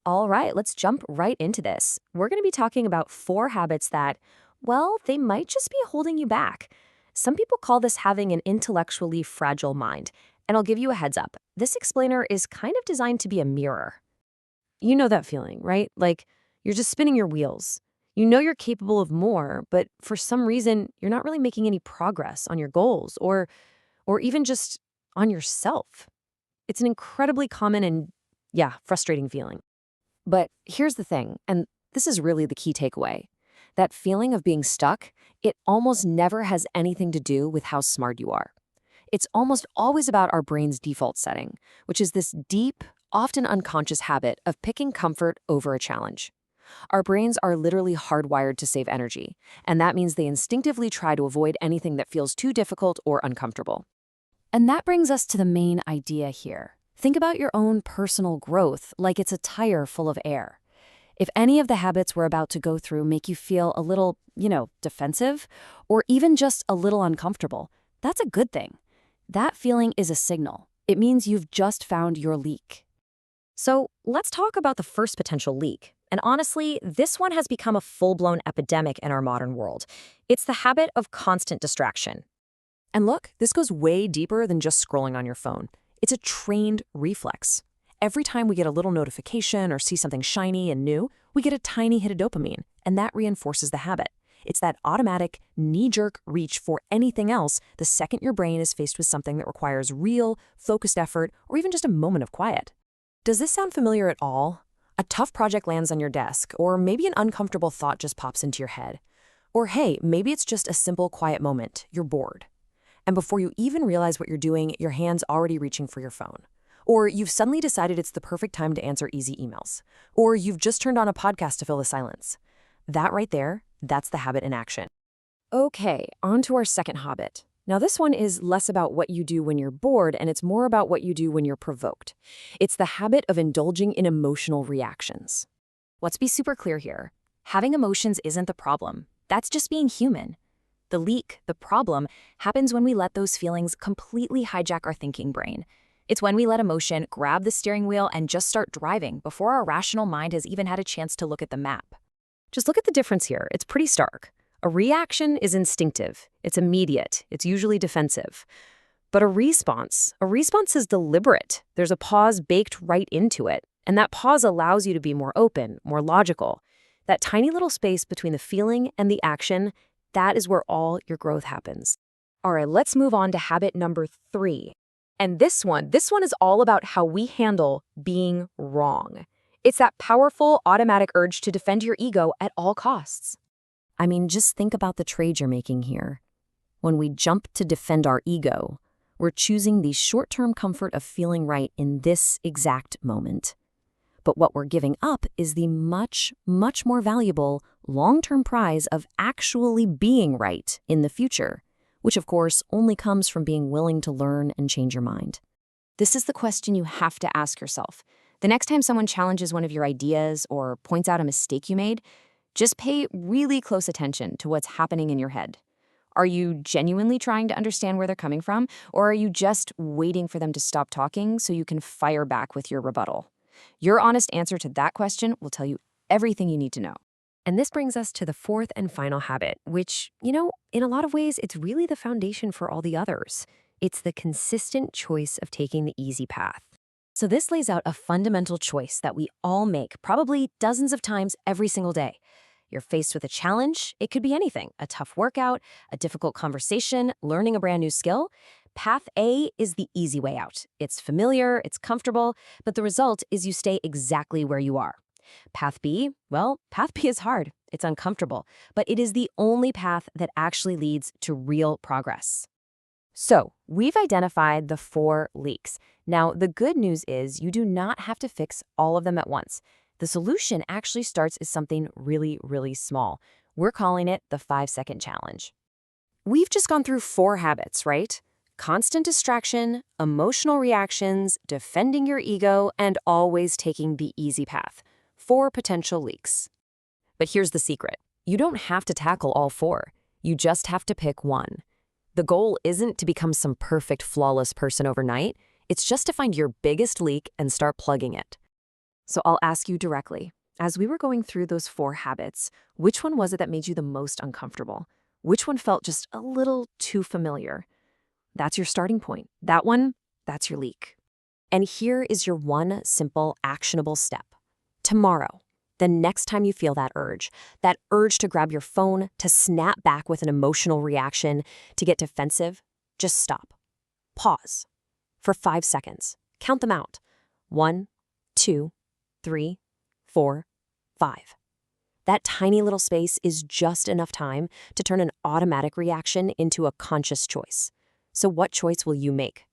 All right, let's jump right into this. We're going to be talking about four habits that, well, they might just be holding you back. Some people call this having an intellectually fragile mind. And I'll give you a heads up. This explainer is kind of designed to be a mirror. You know that feeling, right? Like you're just spinning your wheels. You know you're capable of more, but for some reason, you're not really making any progress on your goals or even just on yourself. It's an incredibly common and, yeah, frustrating feeling. But here's the thing, and this is really the key takeaway. That feeling of being stuck, it almost never has anything to do with how smart you are. It's almost always about our brain's default setting, which is this deep, often unconscious habit of picking comfort over a challenge. Our brains are literally hardwired to save energy, and that means they instinctively try to avoid anything that feels too difficult or uncomfortable. And that brings us to the main idea here. Think about your own personal growth like it's a tire full of air. If any of the habits we're about to go through make you feel a little, defensive, or even just a little uncomfortable, that's a good thing. That feeling is a signal. It means you've just found your leak. So let's talk about the first potential leak. And honestly, this one has become a full-blown epidemic in our modern world. It's the habit of constant distraction. And look, this goes way deeper than just scrolling on your phone. It's a trained reflex. Every time we get a little notification or see something shiny and new, we get a tiny hit of dopamine, and that reinforces the habit. It's that automatic, knee-jerk reach for anything else the second your brain is faced with something that requires real, focused effort or even just a moment of quiet. Does this sound familiar at all? A tough project lands on your desk, or maybe an uncomfortable thought just pops into your head. Or hey, maybe it's just a simple, quiet moment. You're bored. And before you even realize what you're doing, your hand's already reaching for your phone. Or you've suddenly decided it's the perfect time to answer easy emails. Or you've just turned on a podcast to fill the silence. That right there, that's the habit in action. Okay, on to our second habit. Now this one is less about what you do when you're bored, and it's more about what you do when you're provoked. It's the habit of indulging in emotional reactions. Let's be super clear here. Having emotions isn't the problem. That's just being human. The leak, the problem, happens when we let those feelings completely hijack our thinking brain. It's when we let emotion grab the steering wheel and just start driving before our rational mind has even had a chance to look at the map. Just look at the difference here. It's pretty stark. A reaction is instinctive. It's immediate. It's usually defensive. But a response is deliberate. There's a pause baked right into it. And that pause allows you to be more open, more logical. That tiny little space between the feeling and the action, that is where all your growth happens. All right, let's move on to habit number 3. And this one is all about how we handle being wrong. It's that powerful, automatic urge to defend your ego at all costs. I mean, just think about the trade you're making here. When we jump to defend our ego, we're choosing the short-term comfort of feeling right in this exact moment. But what we're giving up is the much, much more valuable long-term prize of actually being right in the future, which of course only comes from being willing to learn and change your mind. This is the question you have to ask yourself. The next time someone challenges one of your ideas or points out a mistake you made, just pay really close attention to what's happening in your head. Are you genuinely trying to understand where they're coming from, or are you just waiting for them to stop talking so you can fire back with your rebuttal? Your honest answer to that question will tell you everything you need to know. And this brings us to the fourth and final habit, which, in a lot of ways, it's really the foundation for all the others. It's the consistent choice of taking the easy path. So this lays out a fundamental choice that we all make probably dozens of times every single day. You're faced with a challenge. It could be anything: a tough workout, a difficult conversation, learning a brand new skill. Path A is the easy way out. It's familiar, it's comfortable, but the result is you stay exactly where you are. Path B, Path B is hard. It's uncomfortable, but it is the only path that actually leads to real progress. So, we've identified the 4 leaks. Now, the good news is you do not have to fix all of them at once. The solution actually starts as something really, really small. We're calling it the 5-second challenge. We've just gone through 4 habits, right? Constant distraction, emotional reactions, defending your ego, and always taking the easy path. 4 potential leaks. But here's the secret. You don't have to tackle all 4. You just have to pick one. The goal isn't to become some perfect, flawless person overnight. It's just to find your biggest leak and start plugging it. So I'll ask you directly. As we were going through those four habits, which one was it that made you the most uncomfortable? Which one felt just a little too familiar? That's your starting point. That one, that's your leak. And here is your one simple, actionable step. Tomorrow, the next time you feel that urge to grab your phone, to snap back with an emotional reaction, to get defensive, just stop. Pause. For 5 seconds. Count them out. 1, 2, 3, 4, 5. That tiny little space is just enough time to turn an automatic reaction into a conscious choice. So what choice will you make?